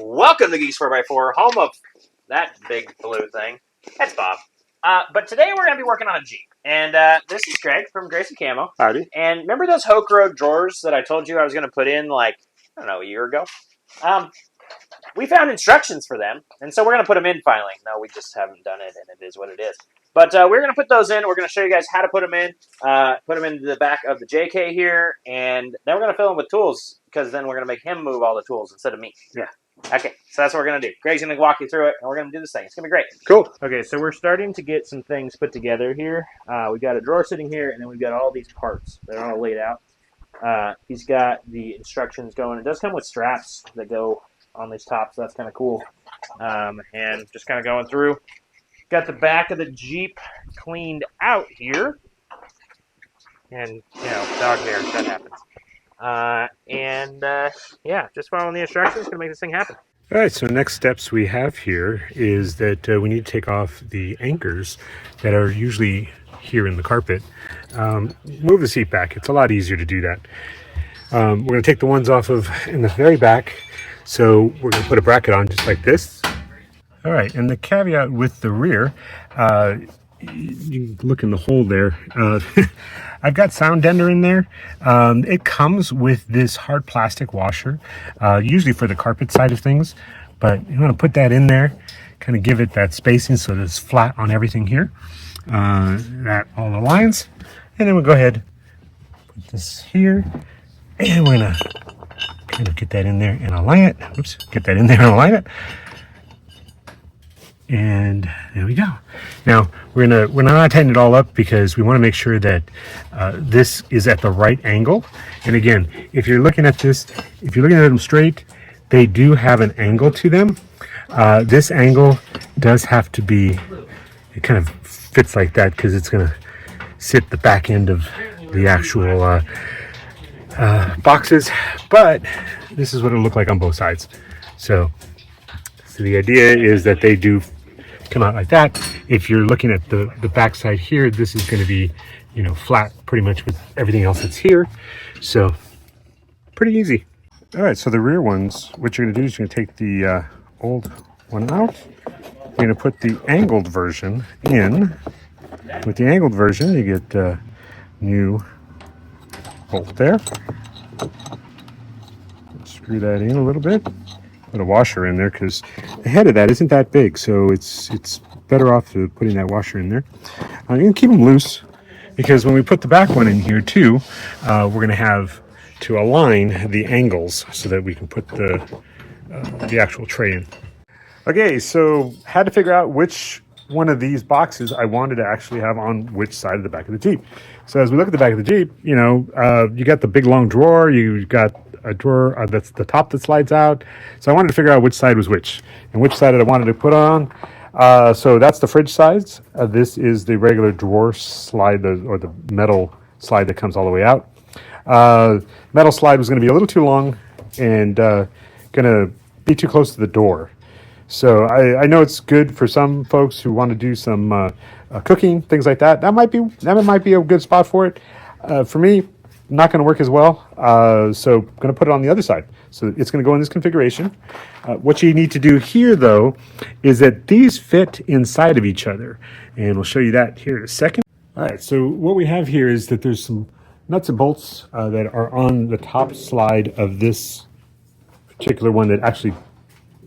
Welcome to Geeks 4x4, home of that big blue thing. That's Bob. But today we're going to be working on a Jeep. And this is Greg from Gracie Camo. Howdy. And remember those Hooke Road drawers that I told you I was going to put in, like, I don't know, a year ago? We found instructions for them, and so we're going to put them in finally. No, we just haven't done it, and it is what it is. But we're going to put those in. We're going to show you guys how to put them in. Put them into the back of the JK here, and then we're going to fill them with tools, because then we're going to make him move all the tools instead of me. Yeah. Okay, so that's what we're going to do. Greg's going to walk you through it, and we're going to do this thing. It's going to be great. Cool. Okay, so we're starting to get some things put together here. We've got a drawer sitting here, and then we've got all these parts that are all laid out. He's got the instructions going. It does come with straps that go on these tops, so that's kind of cool. And just kind of going through. Got the back of the Jeep cleaned out here. And, you know, dog hair, that happens. Yeah, just following the instructions, going to make this thing happen. All right, so next steps we have here is that we need to take off the anchors that are usually here in the carpet. Move the seat back. It's a lot easier to do that. We're going to take the ones off of in the very back. So we're going to put a bracket on just like this. All right, and the caveat with the rear, you can look in the hole there. I've got Sound Dender in there. It comes with this hard plastic washer, usually for the carpet side of things, but you want to put that in there, kind of give it that spacing so that it's flat on everything here. That all aligns, and then we'll go ahead, put this here, and we're gonna kind of get that in there and align it. Oops, get that in there and align it. And there we go. Now we're not tightening it all up because we want to make sure that this is at the right angle. And again, if you're looking at this, if you're looking at them straight, they do have an angle to them. This angle does have to be, it kind of fits like that because it's going to sit the back end of the actual boxes. But this is what it'll look like on both sides. So the idea is that they do come out like that. If you're looking at the back side here, this is going to be, you know, flat pretty much with everything else that's here. So pretty easy. All right, so the rear ones, what you're going to do is you're going to take the old one out. You're going to put the angled version in. With the angled version, you get a new bolt there. Screw that in a little bit. Put a washer in there because the head of that isn't that big, so it's better off to putting that washer in there. You can keep them loose because when we put the back one in here too, we're going to have to align the angles so that we can put the actual tray in. Okay, so had to figure out which one of these boxes I wanted to actually have on which side of the back of the Jeep. So as we look at the back of the Jeep, you know, you got the big long drawer, you've got a drawer that's the top that slides out. So I wanted to figure out which side was which and which side I wanted to put on. So that's the fridge sides. This is the regular drawer slide or the metal slide that comes all the way out. Metal slide was going to be a little too long and going to be too close to the door. So I know it's good for some folks who want to do some cooking, things like that. That might be a good spot for it. For me, not going to work as well. So I'm going to put it on the other side. So it's going to go in this configuration. What you need to do here, though, is that these fit inside of each other. And we'll show you that here in a second. All right, so what we have here is that there's some nuts and bolts that are on the top slide of this particular one that actually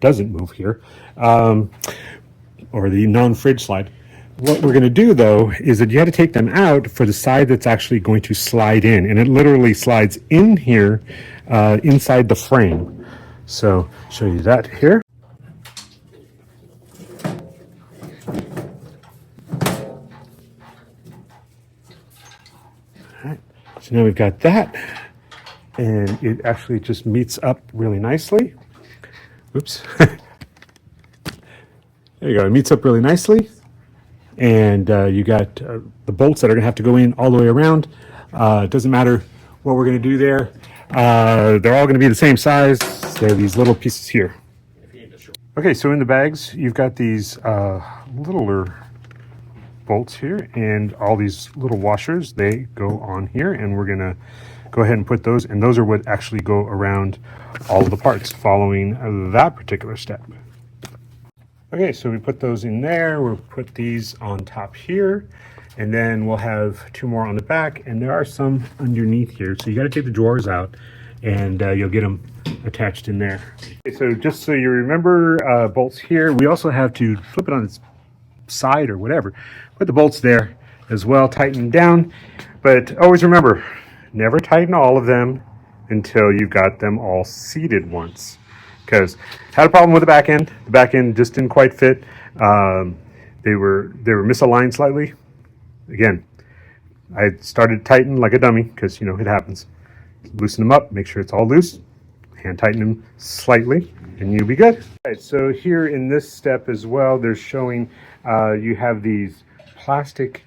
doesn't move here, or the non-fridge slide. What we're going to do, though, is that you have to take them out for the side that's actually going to slide in, and it literally slides in here inside the frame. So show you that here. All right, so now we've got that, and it actually just meets up really nicely. Oops. There you go. It meets up really nicely. And you got the bolts that are going to have to go in all the way around. It doesn't matter what we're going to do there. They're all going to be the same size. They're these little pieces here. Okay, so in the bags, you've got these littler bolts here and all these little washers. They go on here, and we're going to go ahead and put those, and those are what actually go around all of the parts following that particular step. Okay, so we put those in there. We'll put these on top here, and then we'll have 2 more on the back, and there are some underneath here. So you got to take the drawers out, and you'll get them attached in there. Okay, so just so you remember, bolts here. We also have to flip it on its side or whatever. Put the bolts there as well, tighten down. But always remember, never tighten all of them until you've got them all seated once. Because had a problem with the back end. The back end just didn't quite fit. They were misaligned slightly. Again, I started to tighten like a dummy because, you know, it happens. Loosen them up, make sure it's all loose. Hand tighten them slightly, and you'll be good. All right, so here in this step as well, they're showing you have these plastic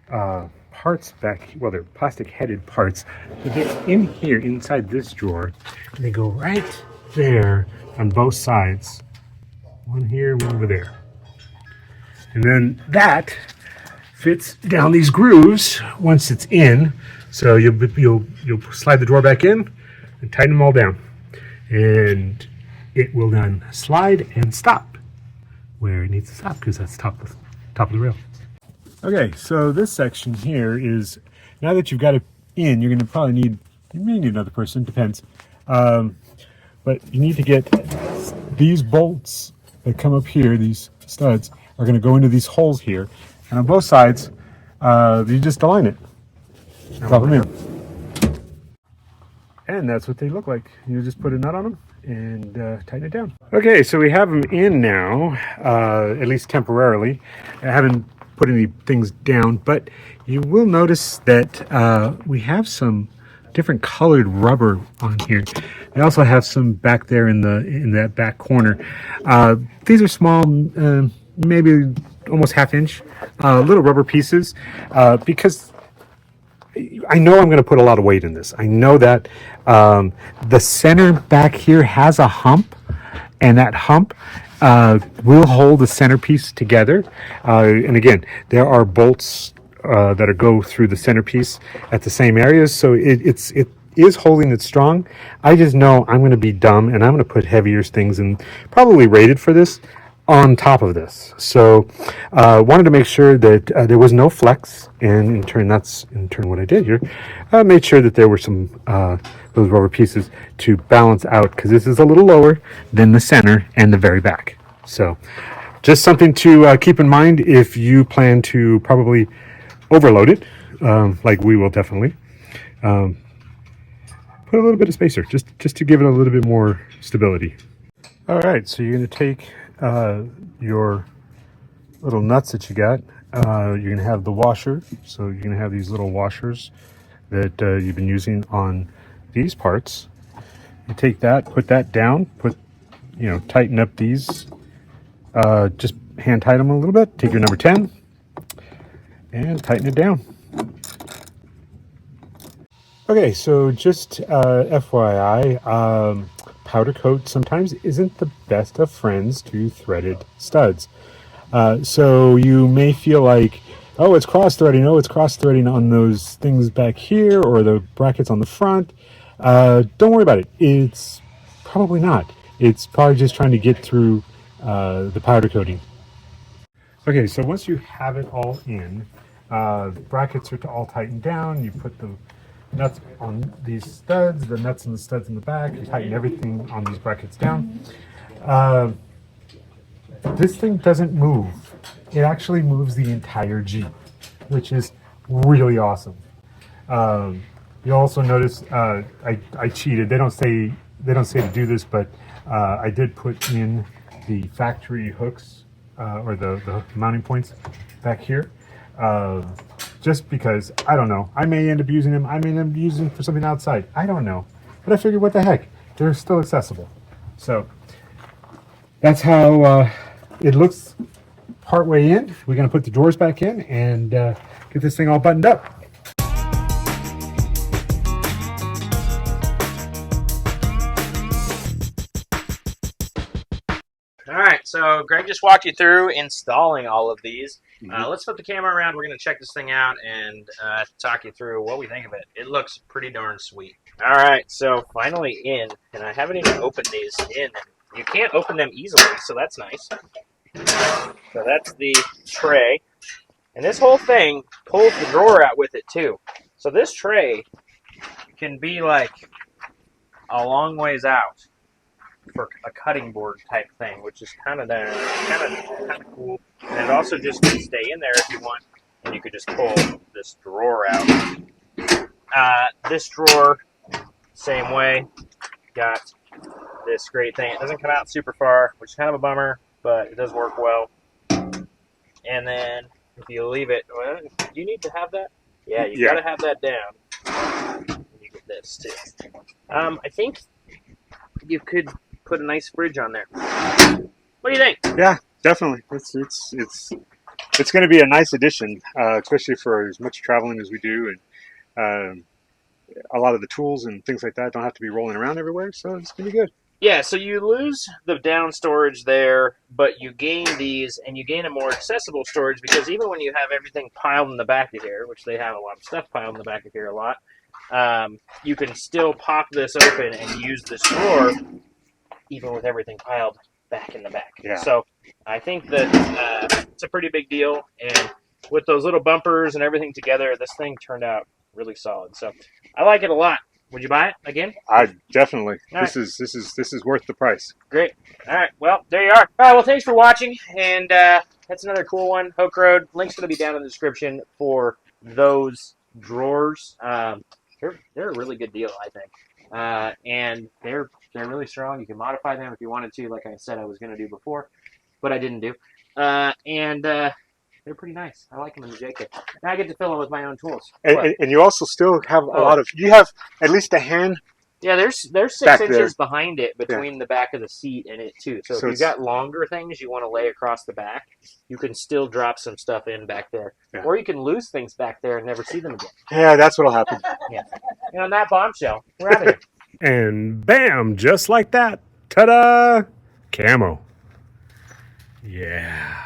parts back. Well, they're plastic-headed parts. But they're in here, inside this drawer. And they go right there on both sides. One here, one over there. And then that fits down these grooves once it's in. So you'll slide the drawer back in and tighten them all down. And it will then slide and stop where it needs to stop, because that's top of the rail. Okay, so this section here is, now that you've got it in, you're going to probably need, you may need another person, depends. But you need to get these bolts that come up here, these studs, are going to go into these holes here. And on both sides, you just align it. Drop them in. And that's what they look like. You just put a nut on them and tighten it down. Okay, so we have them in now, at least temporarily. I haven't put any things down, but you will notice that we have some different colored rubber on here. I also have some back there in that back corner. These are small, maybe almost half-inch little rubber pieces, because I know I'm going to put a lot of weight in this. I know that the center back here has a hump, and that hump will hold the centerpiece together. And again, there are bolts that go through the centerpiece at the same areas, so it is holding it strong. I just know I'm going to be dumb, and I'm going to put heavier things, and probably rated for this, on top of this. So wanted to make sure that there was no flex, and in turn what I did here. I made sure that there were some those rubber pieces to balance out, because this is a little lower than the center and the very back. So just something to keep in mind if you plan to probably overload it, like we will definitely. Put a little bit of spacer just to give it a little bit more stability. All right, so you're going to take your little nuts that you got. You're going to have the washer. So you're going to have these little washers that you've been using on these parts. You take that, put that down, tighten up these. Just hand tighten them a little bit. Take your number 10 and tighten it down. Okay, so just FYI, powder coat sometimes isn't the best of friends to threaded studs. So you may feel like, oh, it's cross-threading. Oh, it's cross-threading on those things back here or the brackets on the front. Don't worry about it. It's probably not. It's probably just trying to get through the powder coating. Okay, so once you have it all in, brackets are all tightened down. You put the nuts on these studs, the nuts and the studs in the back. You tighten everything on these brackets down. This thing doesn't move. It actually moves the entire Jeep, which is really awesome. You'll also notice I cheated. They don't say to do this, but I did put in the factory hooks or the mounting points back here. Just because, I don't know, I may end up using them, I may end up using them for something outside, I don't know. But I figured, what the heck, they're still accessible. So, that's how it looks part way in. We're going to put the drawers back in and get this thing all buttoned up. All right, so Greg just walked you through installing all of these. Mhm. Let's flip the camera around. We're going to check this thing out and talk you through what we think of it. It looks pretty darn sweet. All right, so finally in, and I haven't even opened these in. You can't open them easily, so that's nice. So that's the tray. And this whole thing pulls the drawer out with it, too. So this tray can be like a long ways out for a cutting board type thing, which is kind of cool. And it also just can stay in there if you want, and you could just pull this drawer out. This drawer, same way, got this great thing. It doesn't come out super far, which is kind of a bummer, but it does work well. And then if you leave it, well, do you need to have that? Yeah, you got to have that down. And you get this too. I think you could put a nice fridge on there. What do you think? Yeah, definitely. It's going to be a nice addition, especially for as much traveling as we do, and a lot of the tools and things like that don't have to be rolling around everywhere. So it's going to be good. Yeah, so you lose the down storage there, but you gain these, and you gain a more accessible storage because even when you have everything piled in the back of here, which they have a lot of stuff piled in the back of here a lot, you can still pop this open and use this drawer even with everything piled back in the back. Yeah. So I think that it's a pretty big deal, and with those little bumpers and everything together, this thing turned out really solid. So I like it a lot. Would you buy it again? I definitely. All this is worth the price. Great. All right. Well, there you are. All right. Well, thanks for watching, and that's another cool one. Hooke Road. Link's going to be down in the description for those drawers. They're a really good deal, I think, and they're really strong. You can modify them if you wanted to, like I said I was going to do before, but I didn't do. And they're pretty nice. I like them in the J kit. Now I get to fill them with my own tools. And you also still have a lot of. You have at least a hand. Yeah, there's 6 inches behind it between the back of the seat and it too. So if you've got longer things you want to lay across the back, you can still drop some stuff in back there. Yeah. Or you can lose things back there and never see them again. Yeah, that's what'll happen. Yeah. And on that bombshell, we're out of here. And bam, just like that. Ta-da! Camo. Yeah.